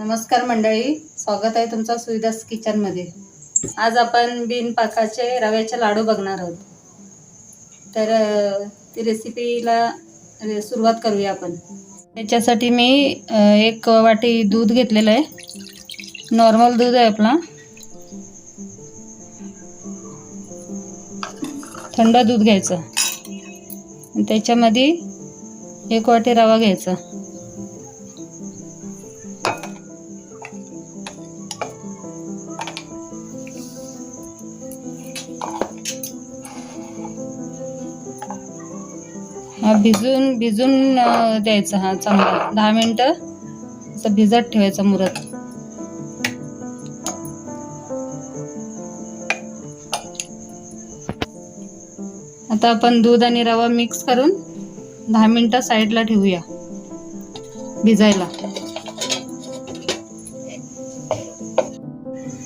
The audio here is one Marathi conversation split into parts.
नमस्कार मंडळी, स्वागत आहे तुमचं सुविधास किचनमध्ये। आज आपण बिनपाकाचे रव्याचे लाडू बघणार आहोत। तर ती रेसिपीला सुरुवात करूया आपण। त्याच्यासाठी मी एक वाटी दूध घेतलेलं आहे। नॉर्मल दूध आहे आपला, थंड दूध घ्यायचं। त्याच्यामध्ये एक वाटी रवा घ्यायचा। हा भिजून द्यायचा। हा चांगला 10 मिनिटं असं भिजत ठेवायचा मुरत। आता आपण दूध आणि रवा मिक्स करून 10 मिनिटं साईडला ठेवूया भिजायला।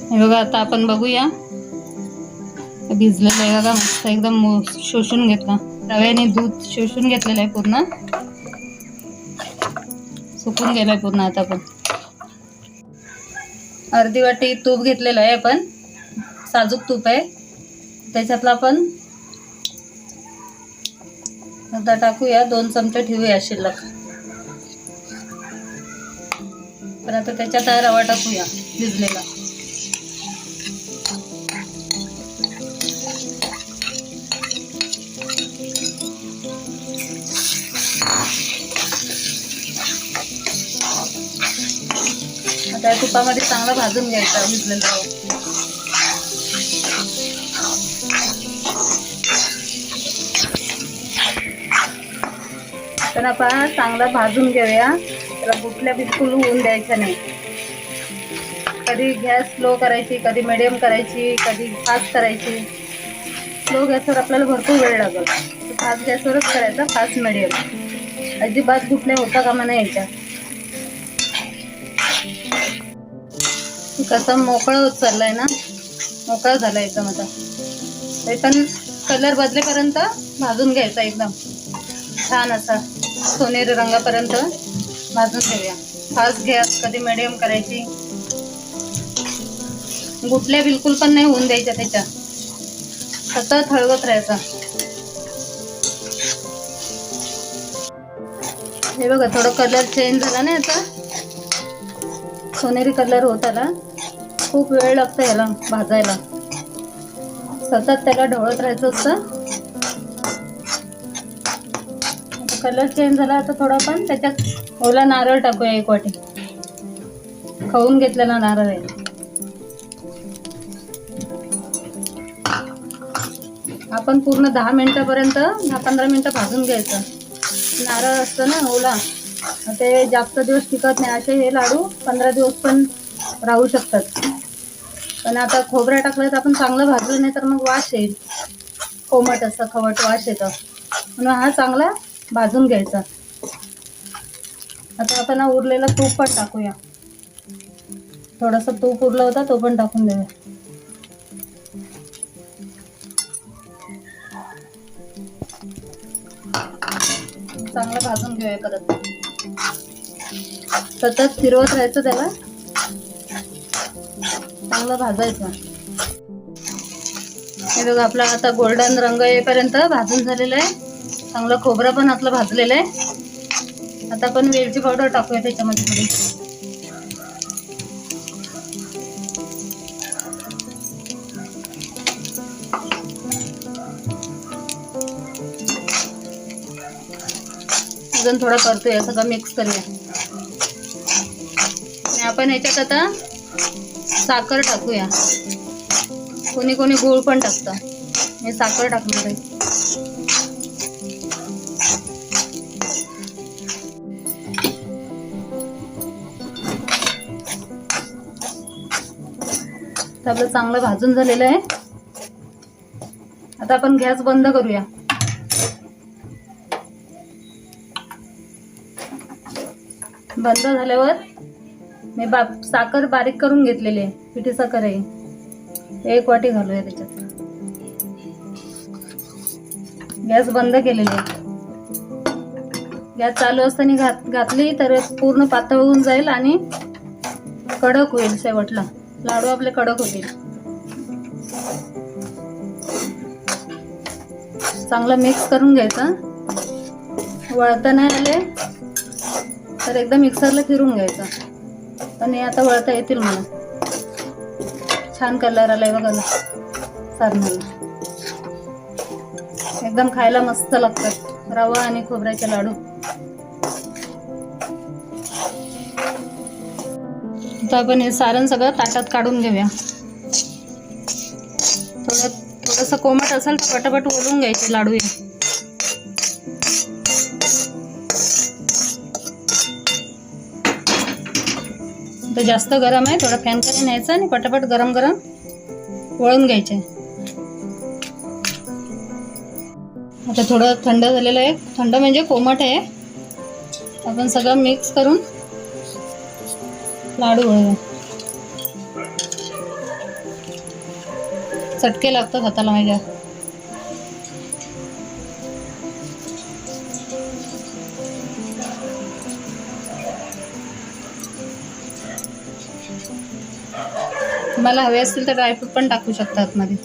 हे बघा, आता आपण बघूया भिजलेलं आहे बघा, मस्त एकदम शोषून घेतला। रव्याने दूध शोषून घेतलेलं आहे, पूर्ण सुकून गेलाय पूर्ण। आता आपण अर्धी वाटी तूप घेतलेलं आहे, आपण साजूक तूप आहे। त्याच्यातला आपण आता टाकूया, 2 चमचे ठेवूया शिल्लक। पण आता त्याच्यात रवा टाकूया भिजलेला। आता तुपामध्ये चांगला भाजून घ्यायचा भिजलेला रवा। तर आपण चांगला भाजून घेऊया, त्याला गुठल्या बिलकुल होऊन द्यायच्या नाही। कधी गॅस स्लो करायची, कधी मिडियम करायची, कधी फास्ट करायची। स्लो गॅसवर आपल्याला भरपूर वेळ लागेल, फास्ट गॅसवरच करायचा, फास्ट मिडियम। अजिबात गुठल्या होता कामा नाही यायच्या। कसं मोकळं होत चाललंय ना, मोकळं झालं एकदम। आता ते पण कलर बदलेपर्यंत भाजून घ्यायचा, एकदम छान असा सोनेरी रंगापर्यंत भाजून घेऊया। फास्ट गॅस, कधी मिडियम करायची, गुठल्या बिलकुल पण नाही होऊन द्यायच्या त्याच्या, सतत हलवत राहायचा। हे बघा, थोडं कलर चेंज झाला ना, आता सोनेरी कलर होत आला। खूप वेळ लागतो याला भाजायला, सतत त्याला ढवळत राहायचं असतं। कलर चेंज झाला, आता थोडा पण त्याच्यात ओला नारळ टाकूया, 1 वाटी खवून घेतलेला नारळ आहे। आपण पूर्ण 10 मिनिटापर्यंत 10-15 मिनिटं भाजून घ्यायचं। नारळ असतं ना ओला, ते जास्त दिवस टिकत नाही। असे हे लाडू 15 दिवस पण राहू शकतात। पण आता खोबरं टाकलं तर आपण चांगलं भाजलं नाही तर मग वास येईल, कोमट असं खवट वास येतं, म्हणून हा चांगला भाजून घ्यायचा। आता आपण उरलेला तूप पण टाकूया, थोडासा तूप उरला होता तो पण टाकून देऊया। चांगलं भाजून घेऊया परत, सतत फिरवत राहायचं त्याला, चांगलं भाजायचं। हे बघा, आपला आता गोल्डन रंग येईपर्यंत भाजून झालेलं आहे। चांगलं खोबरं पण आपलं भाजलेलं आहे। आता आपण वेलची पावडर टाकूया त्याच्यामध्ये थोडी। अजून थोडा परतूया, सगळं मिक्स करूया। आणि आपण याच्यात आता साखर टाकूया। कोणी कोणी गूळ पण टाकतं, मी साखर टाकणार आहे। आपलं चांगलं भाजून झालेलं आहे। आता आपण गॅस बंद करूया। बंद झाल्यावर मी साखर बारीक करून घेतलेली आहे, पिठी साखर आहे, 1 वाटी घालूया त्याच्यात। गॅस बंद केलेली आहे। गॅस चालू असताना घातली तर पूर्ण पातळ होऊन जाईल आणि कडक होईल शेवटला, लाडू आपले कडक होतील. चांगलं मिक्स करून घ्यायचं. वळता नाही आले तर एकदा मिक्सरला फिरून घ्यायचं. पण हे आता वळता येतील मला. छान कलर आलाय बघा सारणाला. एकदम खायला मस्त लागतात रवा आणि खोबऱ्याचे लाडू. आता आपण हे सारण सगळं ताटात काढून घेऊया. थोडंसं कोमट असेल तर पटापट ओलून घ्यायचे लाडू हे. ते जास्त गरम आहे, थोडा फॅन खाली न्यायचा आणि पटापट गरम गरम वळून घ्यायचे. आता थोडं थंड झालेलं आहे, थंड म्हणजे कोमट आहे. आपण सगळं मिक्स करून लाडू वळूया. चटके लागतात हाताला माझ्या. तुम्हाला हवे असतील तर ड्रायफ्रूट पण टाकू शकता आतमध्ये.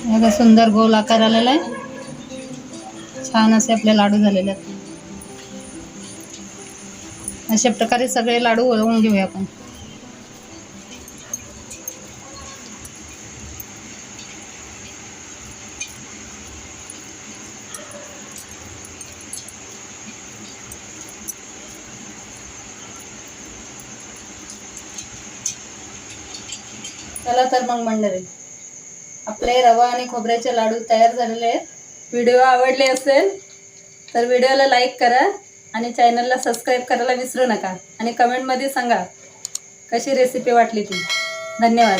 बघा सुंदर गोल आकार आलेला आहे. छान असे आपले लाडू झालेले आहेत. अशा प्रकारे सगळे लाडू वळवून घेऊया आपण. चला तर मग मंडळी, आपले रवा आणि खोबऱ्याचे लाडू तयार झालेले आहेत. व्हिडिओ आवडले असेल तर व्हिडिओला लाईक करा आणि चॅनलला सबस्क्राईब करायला विसरू नका. आणि कमेंटमध्ये सांगा कशी रेसिपी वाटली ती. धन्यवाद.